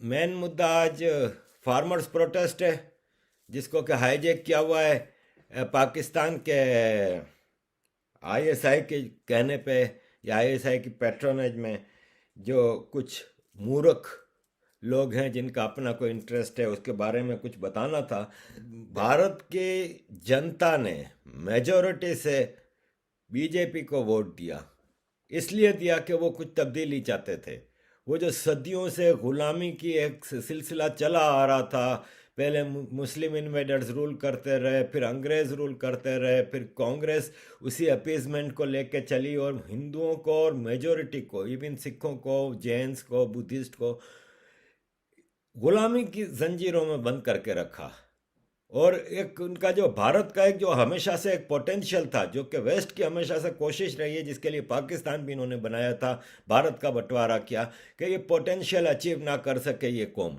Main मुद्दा आज farmers protest है, जिसको कि हाईजैक किया हुआ है पाकिस्तान के आईएसआई के कहने पे, या आईएसआई की पैट्रोनेज में जो कुछ मूर्ख लोग हैं जिनका अपना कोई इंटरेस्ट है उसके बारे में कुछ बताना था। भारत की जनता ने मेजोरिटी से बीजेपी को वोट दिया, इसलिए दिया कि वो कुछ तब्दीली चाहते थे। वो जो सदियों से गुलामी की एक सिलसिला चला आ रहा था, पहले मुस्लिम इन्वेडर्स रूल करते रहे, फिर अंग्रेज़ रूल करते रहे, फिर कांग्रेस उसी अपीजमेंट को लेके चली और हिंदुओं को और मेजोरिटी को, इवन सिखों को, जैन्स को, बुद्धिस्ट को गुलामी की जंजीरों में बंद करके रखा। और एक उनका जो भारत का एक जो हमेशा से एक पोटेंशियल था, जो कि वेस्ट की हमेशा से कोशिश रही है, जिसके लिए पाकिस्तान भी इन्होंने बनाया था, भारत का बंटवारा किया, कि ये पोटेंशियल अचीव ना कर सके ये कौम,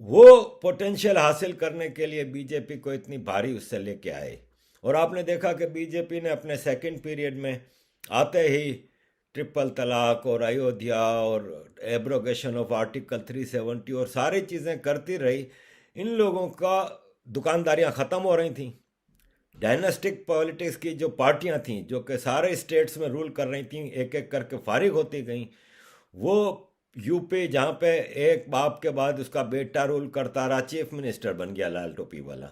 वो पोटेंशियल हासिल करने के लिए बीजेपी को इतनी भारी उससे लेके आए। और आपने देखा कि बीजेपी ने अपने सेकंड पीरियड में आते ही ट्रिपल तलाक और अयोध्या और एब्रोगेशन ऑफ आर्टिकल 370 और सारी चीज़ें करती रही। इन लोगों का दुकानदारियां ख़त्म हो रही थी। डायनेस्टिक पॉलिटिक्स की जो पार्टियां थीं, जो कि सारे स्टेट्स में रूल कर रही थीं, एक एक करके फारिग होती गईं। वो यूपी, जहाँ पे एक बाप के बाद उसका बेटा रूल करता रहा, चीफ मिनिस्टर बन गया लाल टोपी वाला,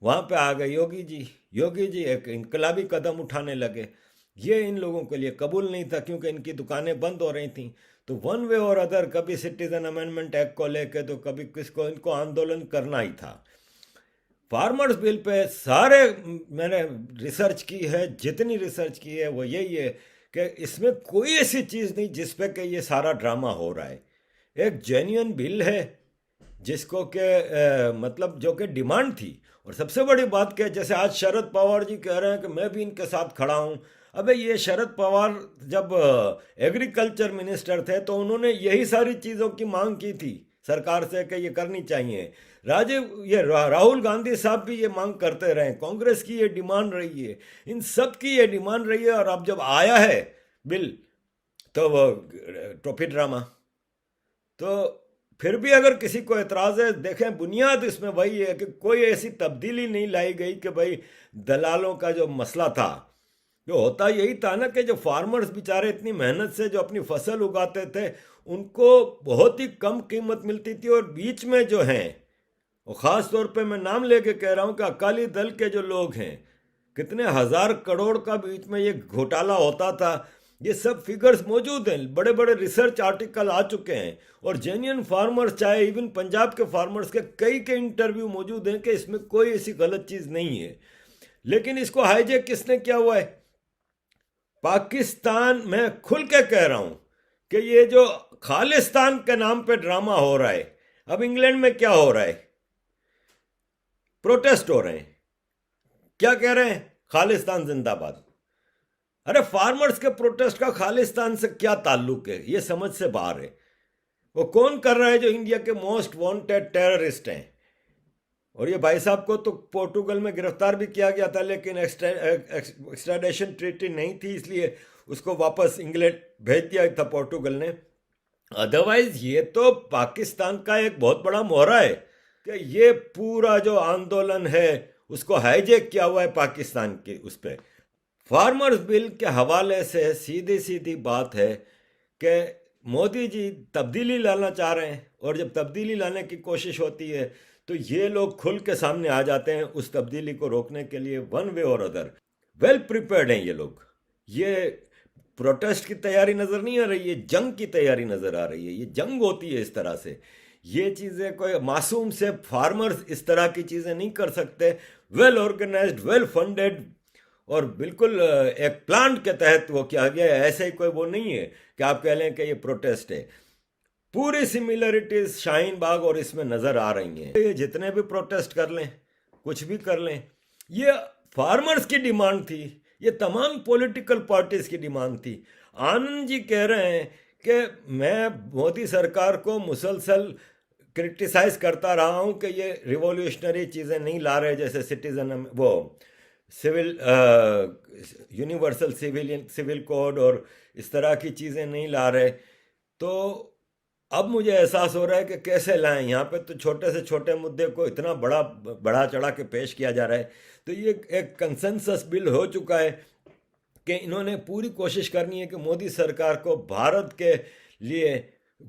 वहाँ पे आ गए योगी जी। योगी जी एक इनकलाबी कदम उठाने लगे। ये इन लोगों के लिए कबूल नहीं था, क्योंकि इनकी दुकानें बंद हो रही थीं। तो वन वे और अदर, कभी सिटीजन अमेंडमेंट एक्ट को लेके तो कभी किसको, इनको आंदोलन करना ही था। फार्मर्स बिल पे सारे, मैंने रिसर्च की है, जितनी रिसर्च की है वो यही है कि इसमें कोई ऐसी चीज़ नहीं जिस पे कि ये सारा ड्रामा हो रहा है। एक जेन्युइन बिल है जिसको के मतलब जो कि डिमांड थी। और सबसे बड़ी बात क्या है, जैसे आज शरद पवार जी कह रहे हैं कि मैं भी इनके साथ खड़ा हूँ। अबे ये शरद पवार जब एग्रीकल्चर मिनिस्टर थे तो उन्होंने यही सारी चीज़ों की मांग की थी सरकार से कि ये करनी चाहिए। राहुल गांधी साहब भी ये मांग करते रहे, कांग्रेस की ये डिमांड रही है, इन सब की ये डिमांड रही है। और अब जब आया है बिल, तो वो टोपी ड्रामा। तो फिर भी अगर किसी को एतराज़ है, देखें बुनियाद इसमें वही है कि कोई ऐसी तब्दीली नहीं लाई गई कि भाई दलालों का जो मसला था, जो होता यही था ना कि जो फार्मर्स बेचारे इतनी मेहनत से जो अपनी फसल उगाते थे, उनको बहुत ही कम कीमत मिलती थी। और बीच में जो हैं, और ख़ास तौर पे मैं नाम लेके कह रहा हूँ कि अकाली दल के जो लोग हैं, कितने हजार करोड़ का बीच में ये घोटाला होता था। ये सब फिगर्स मौजूद हैं, बड़े बड़े रिसर्च आर्टिकल आ चुके हैं। और जेन्युइन फार्मर्स, चाहे इवन पंजाब के फार्मर्स के कई के इंटरव्यू मौजूद हैं कि इसमें कोई ऐसी गलत चीज़ नहीं है। लेकिन इसको हाईजैक किसने किया हुआ है? पाकिस्तान। मैं खुल के कह रहा हूं कि ये जो खालिस्तान के नाम पे ड्रामा हो रहा है, अब इंग्लैंड में क्या हो रहा है, प्रोटेस्ट हो रहे हैं, क्या कह रहे हैं? खालिस्तान जिंदाबाद। अरे फार्मर्स के प्रोटेस्ट का खालिस्तान से क्या ताल्लुक है? ये समझ से बाहर है। वो कौन कर रहा है? जो इंडिया के मोस्ट वांटेड टेररिस्ट हैं। और ये भाई साहब को तो पोर्टुगल में गिरफ्तार भी किया गया था, लेकिन एक्स्ट्राडिशन ट्रीटी नहीं थी, इसलिए उसको वापस इंग्लैंड भेज दिया था पोर्टुगल ने। अदरवाइज ये तो पाकिस्तान का एक बहुत बड़ा मोहरा है कि ये पूरा जो आंदोलन है उसको हाईजैक किया हुआ है पाकिस्तान के उस पर। फार्मर्स बिल के हवाले से सीधी सीधी बात है कि मोदी जी तब्दीली लाना चाह रहे हैं, और जब तब्दीली लाने की कोशिश होती है तो ये लोग खुल के सामने आ जाते हैं उस तब्दीली को रोकने के लिए, वन वे और अदर। वेल प्रिपेयर्ड हैं ये लोग। ये प्रोटेस्ट की तैयारी नज़र नहीं आ रही है, जंग की तैयारी नज़र आ रही है। ये जंग होती है इस तरह से। ये चीज़ें कोई मासूम से फार्मर्स इस तरह की चीज़ें नहीं कर सकते। वेल ऑर्गेनाइज्ड, वेल फंडेड, और बिल्कुल एक प्लान के तहत वो किया गया है। ऐसे ही कोई वो नहीं है कि आप कह लें कि ये प्रोटेस्ट है। पूरी सिमिलरिटीज शाहीन बाग और इसमें नज़र आ रही हैं। ये जितने भी प्रोटेस्ट कर लें, कुछ भी कर लें, ये फार्मर्स की डिमांड थी, ये तमाम पॉलिटिकल पार्टीज की डिमांड थी। आनंद जी कह रहे हैं कि मैं मोदी सरकार को मुसलसल क्रिटिसाइज करता रहा हूं कि ये रिवॉल्यूशनरी चीज़ें नहीं ला रहे, जैसे सिटीजन वो सिविल यूनिवर्सल सिविल कोड और इस तरह की चीज़ें नहीं ला रहे। तो अब मुझे एहसास हो रहा है कि कैसे लाएं, यहाँ पे तो छोटे से छोटे मुद्दे को इतना बड़ा बढ़ा चढ़ा के पेश किया जा रहा है। तो ये एक कंसेंसस बिल हो चुका है कि इन्होंने पूरी कोशिश करनी है कि मोदी सरकार को भारत के लिए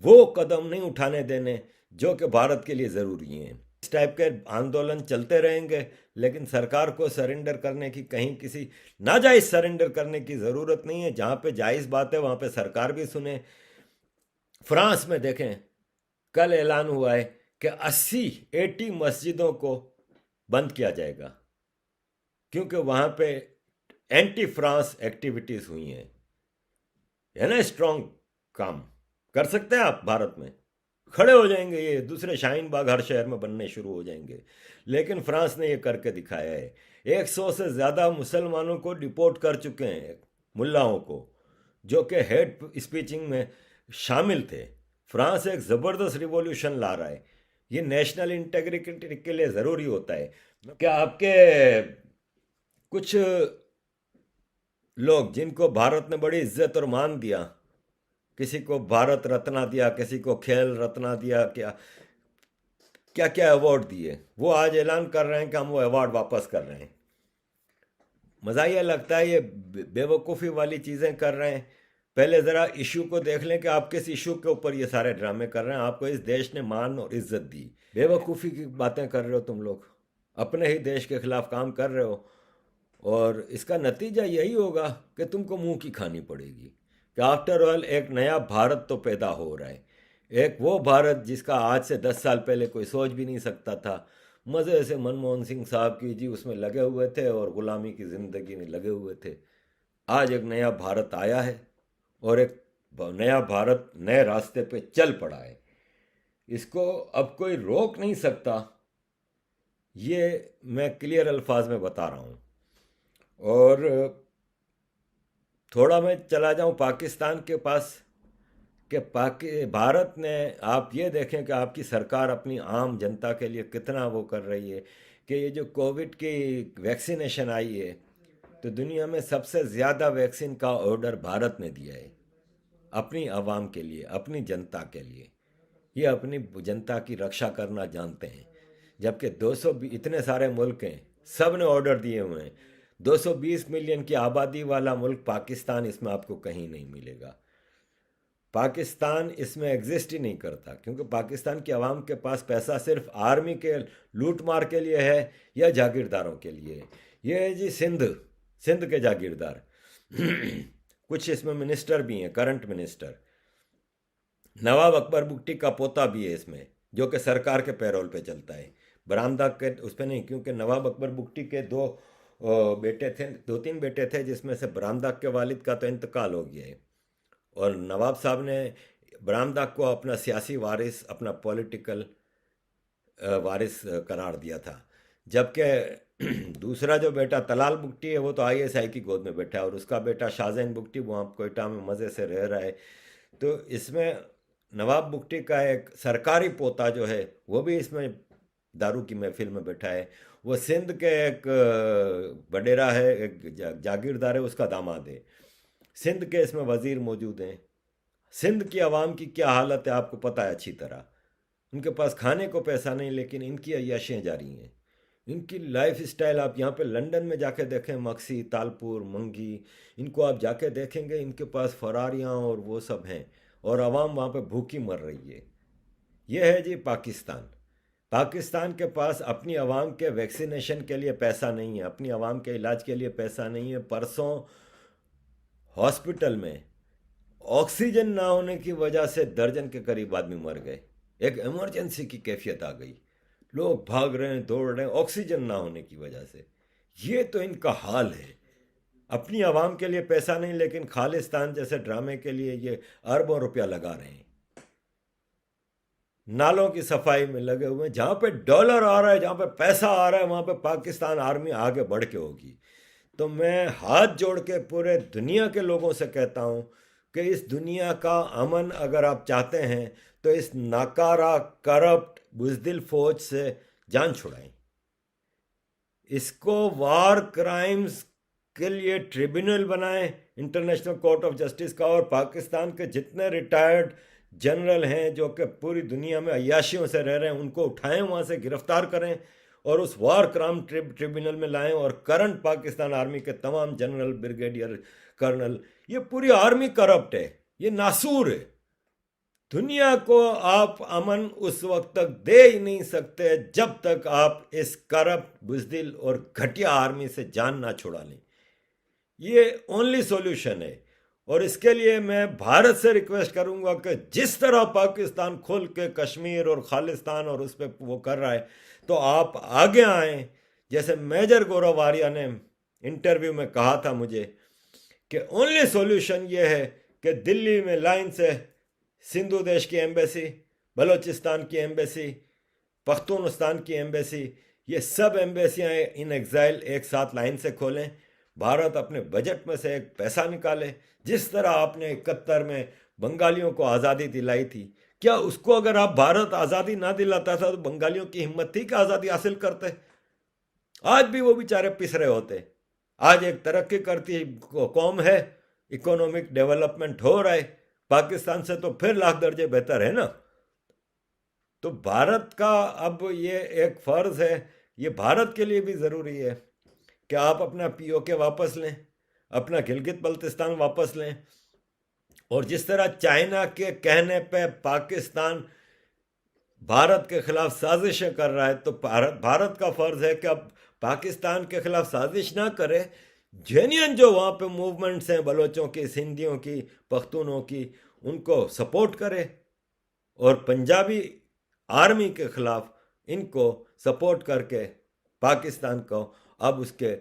वो कदम नहीं उठाने देने जो कि भारत के लिए ज़रूरी हैं। इस टाइप के आंदोलन चलते रहेंगे, लेकिन सरकार को सरेंडर करने की, कहीं किसी नाजायज़ सरेंडर करने की ज़रूरत नहीं है। जहाँ पे जायज़ बात है वहाँ पे सरकार भी सुने। फ्रांस में देखें, कल ऐलान हुआ है कि 80 मस्जिदों को बंद किया जाएगा, क्योंकि वहाँ पे एंटी फ्रांस एक्टिविटीज़ हुई हैं। है ना स्ट्रॉन्ग काम कर सकते हैं आप भारत में, खड़े हो जाएंगे, ये दूसरे शाहीन बाग हर शहर में बनने शुरू हो जाएंगे। लेकिन फ्रांस ने ये करके दिखाया है। 100 से ज़्यादा मुसलमानों को डिपोर्ट कर चुके हैं, मुल्लाओं को, जो कि हेड स्पीचिंग में शामिल थे। फ्रांस एक ज़बरदस्त रिवॉल्यूशन ला रहा है। ये नेशनल इंटेग्रिटी के लिए ज़रूरी होता है। क्या आपके कुछ लोग जिनको भारत ने बड़ी इज्जत और मान दिया, किसी को भारत रत्ना दिया, किसी को खेल रत्ना दिया, क्या क्या क्या अवार्ड दिए, वो आज ऐलान कर रहे हैं कि हम वो अवार्ड वापस कर रहे हैं। मज़ा ये लगता है, ये बेवकूफ़ी वाली चीज़ें कर रहे हैं। पहले ज़रा इशू को देख लें कि आप किस इशू के ऊपर ये सारे ड्रामे कर रहे हैं। आपको इस देश ने मान और इज्जत दी, बेवकूफ़ी की बातें कर रहे हो तुम लोग, अपने ही देश के खिलाफ काम कर रहे हो। और इसका नतीजा यही होगा कि तुमको मुंह की खानी पड़ेगी कि आफ्टर ऑल एक नया भारत तो पैदा हो रहा है। एक वो भारत जिसका आज से 10 साल पहले कोई सोच भी नहीं सकता था। मज़े से मनमोहन सिंह साहब की जी उसमें लगे हुए थे और ग़ुलामी की ज़िंदगी में लगे हुए थे। आज एक नया भारत आया है और एक नया भारत नए रास्ते पे चल पड़ा है। इसको अब कोई रोक नहीं सकता, ये मैं क्लियर अल्फाज में बता रहा हूँ। और थोड़ा मैं चला जाऊं पाकिस्तान के पास, कि भारत ने, आप ये देखें कि आपकी सरकार अपनी आम जनता के लिए कितना वो कर रही है कि ये जो कोविड की वैक्सीनेशन आई है, तो दुनिया में सबसे ज़्यादा वैक्सीन का ऑर्डर भारत ने दिया है अपनी आवाम के लिए, अपनी जनता के लिए। ये अपनी जनता की रक्षा करना जानते हैं। जबकि 200 इतने सारे मुल्क हैं, सब ने ऑर्डर दिए हुए हैं। 220 मिलियन की आबादी वाला मुल्क पाकिस्तान, इसमें आपको कहीं नहीं मिलेगा। पाकिस्तान इसमें एग्जिस्ट ही नहीं करता, क्योंकि पाकिस्तान की आवाम के पास पैसा सिर्फ आर्मी के लूट मार के लिए है या जागीरदारों के लिए। ये है जी सिंध, सिंध के जागीरदार कुछ इसमें मिनिस्टर भी हैं, करंट मिनिस्टर। नवाब अकबर बुगटी का पोता भी है इसमें, जो कि सरकार के पैरोल पे चलता है, बरामदा के उस पर नहीं। क्योंकि नवाब अकबर बुगटी के दो बेटे थे, 2-3 बेटे थे, जिसमें से बरामदा के वालिद का तो इंतकाल हो गया है। और नवाब साहब ने बरामदा को अपना सियासी वारिस, अपना पॉलिटिकल वारिस करार दिया था। जबकि दूसरा जो बेटा तलाल बुगटी है, वो तो आईएसआई की गोद में बैठा है, और उसका बेटा शाहजैन बुगटी वहाँ कोयटा में मज़े से रह रहा है। तो इसमें नवाब बुगटी का एक सरकारी पोता जो है, वो भी इसमें दारू की महफिल में बैठा है। वो सिंध के एक बडेरा है, एक जागीरदार है, उसका दामाद है। सिंध के इसमें वजीर मौजूद हैं। सिंध की आवाम की क्या हालत है आपको पता है अच्छी तरह। उनके पास खाने को पैसा नहीं, लेकिन इनकी अय्याशियाँ जारी हैं। इनकी लाइफ स्टाइल आप यहाँ पे लंदन में जाके देखें, मक्सी, तालपुर, मंगी, इनको आप जाके देखेंगे, इनके पास फरारियाँ और वो सब हैं, और आवाम वहाँ पे भूखी मर रही है। ये है जी पाकिस्तान। पाकिस्तान के पास अपनी आवाम के वैक्सीनेशन के लिए पैसा नहीं है, अपनी आवाम के इलाज के लिए पैसा नहीं है। परसों हॉस्पिटल में ऑक्सीजन ना होने की वजह से दर्जन के करीब आदमी मर गए। एक इमरजेंसी की कैफियत आ गई, लोग भाग रहे हैं, दौड़ रहे हैं, ऑक्सीजन ना होने की वजह से। ये तो इनका हाल है। अपनी आवाम के लिए पैसा नहीं, लेकिन खालिस्तान जैसे ड्रामे के लिए ये अरबों रुपया लगा रहे हैं। नालों की सफाई में लगे हुए हैं। जहाँ पे डॉलर आ रहा है, जहाँ पे पैसा आ रहा है, वहाँ पे पाकिस्तान आर्मी आगे बढ़ के होगी। तो मैं हाथ जोड़ के पूरे दुनिया के लोगों से कहता हूँ कि इस दुनिया का अमन अगर आप चाहते हैं, तो इस नाकारा, करप्ट, बुज़दिल फौज से जान छुड़ाएं। इसको वार क्राइम्स के लिए ट्रिब्यूनल बनाएं, इंटरनेशनल कोर्ट ऑफ जस्टिस का, और पाकिस्तान के जितने रिटायर्ड जनरल हैं जो कि पूरी दुनिया में अय्याशियों से रह रहे हैं, उनको उठाएं, वहाँ से गिरफ्तार करें और उस वार क्राइम ट्रिब्यूनल में लाएं। और करंट पाकिस्तान आर्मी के तमाम जनरल, ब्रिगेडियर, कर्नल, ये पूरी आर्मी करप्ट है, ये नासूर है। दुनिया को आप अमन उस वक्त तक दे ही नहीं सकते जब तक आप इस करप्ट, बुज़दिल और घटिया आर्मी से जान ना छुड़ा लें। ये ओनली सॉल्यूशन है। और इसके लिए मैं भारत से रिक्वेस्ट करूंगा कि जिस तरह पाकिस्तान खुल के कश्मीर और खालिस्तान और उस पर वो कर रहा है, तो आप आगे आएँ। जैसे मेजर गौरव आर्या ने इंटरव्यू में कहा था मुझे कि ओनली सॉल्यूशन ये है कि दिल्ली में लाइन से सिंधु देश की एम्बेसी, बलूचिस्तान की एम्बेसी, पख्तूनस्तान की एम्बेसी, ये सब एम्बेसियाँ इन एग्ज़ाइल एक साथ लाइन से खोलें। भारत अपने बजट में से एक पैसा निकाले। जिस तरह आपने 71 में बंगालियों को आज़ादी दिलाई थी, क्या उसको अगर आप भारत आज़ादी ना दिलाता था तो बंगालियों की हिम्मत थी कि आज़ादी हासिल करते? आज भी वो बेचारे पिस रहे होते। आज एक तरक्की करती कौम है, इकोनॉमिक डेवलपमेंट हो रहा है, पाकिस्तान से तो फिर लाख दर्जे बेहतर है ना। तो भारत का अब ये एक फ़र्ज़ है, ये भारत के लिए भी ज़रूरी है कि आप अपना पीओके वापस लें, अपना गिलगित बल्तिस्तान वापस लें। और जिस तरह चाइना के कहने पे पाकिस्तान भारत के खिलाफ साजिशें कर रहा है, तो भारत का फ़र्ज़ है कि अब पाकिस्तान के खिलाफ साजिश ना करे, जेन्युइन जो वहाँ पे मूवमेंट्स हैं बलोचों की, सिंधियों की, पख्तूनों की, उनको सपोर्ट करे और पंजाबी आर्मी के खिलाफ इनको सपोर्ट करके पाकिस्तान को अब उसके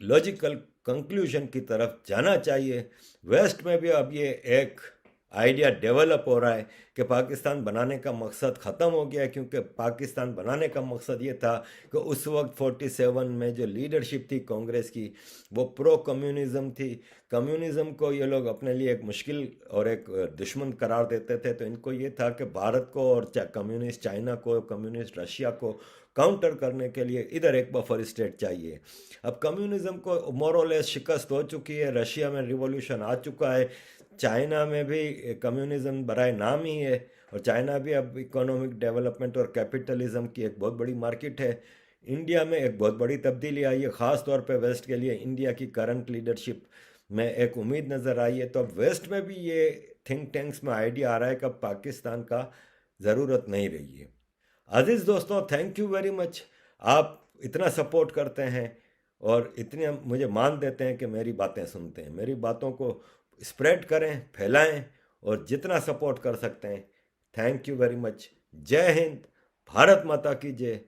लॉजिकल कंक्लूजन की तरफ जाना चाहिए। वेस्ट में भी अब ये एक आइडिया डेवलप हो रहा है कि पाकिस्तान बनाने का मकसद ख़त्म हो गया है, क्योंकि पाकिस्तान बनाने का मकसद ये था कि उस वक्त 47 में जो लीडरशिप थी कांग्रेस की, वो प्रो कम्युनिज़म थी। कम्युनिज़म को ये लोग अपने लिए एक मुश्किल और एक दुश्मन करार देते थे, तो इनको ये था कि भारत को और कम्युनिस्ट चाइना को, कम्युनिस्ट रशिया को काउंटर करने के लिए इधर एक बफर स्टेट चाहिए। अब कम्युनिज़म को मोरलेस शिकस्त हो चुकी है, रशिया में रिवॉल्यूशन आ चुका है, चाइना में भी कम्युनिज़्म बराए नाम ही है, और चाइना भी अब इकोनॉमिक डेवलपमेंट और कैपिटलिज्म की एक बहुत बड़ी मार्केट है। इंडिया में एक बहुत बड़ी तब्दीली आई है, ख़ास तौर पे वेस्ट के लिए इंडिया की करंट लीडरशिप में एक उम्मीद नज़र आई है। तो अब वेस्ट में भी ये थिंक टैंक्स में आइडिया आ रहा है कि अब पाकिस्तान का ज़रूरत नहीं रही है। अजीज़ दोस्तों, थैंक यू वेरी मच। आप इतना सपोर्ट करते हैं और इतने मुझे मान देते हैं कि मेरी बातें सुनते हैं। मेरी बातों को स्प्रेड करें, फैलाएं और जितना सपोर्ट कर सकते हैं। Thank you very much. जय हिंद, भारत माता की जय।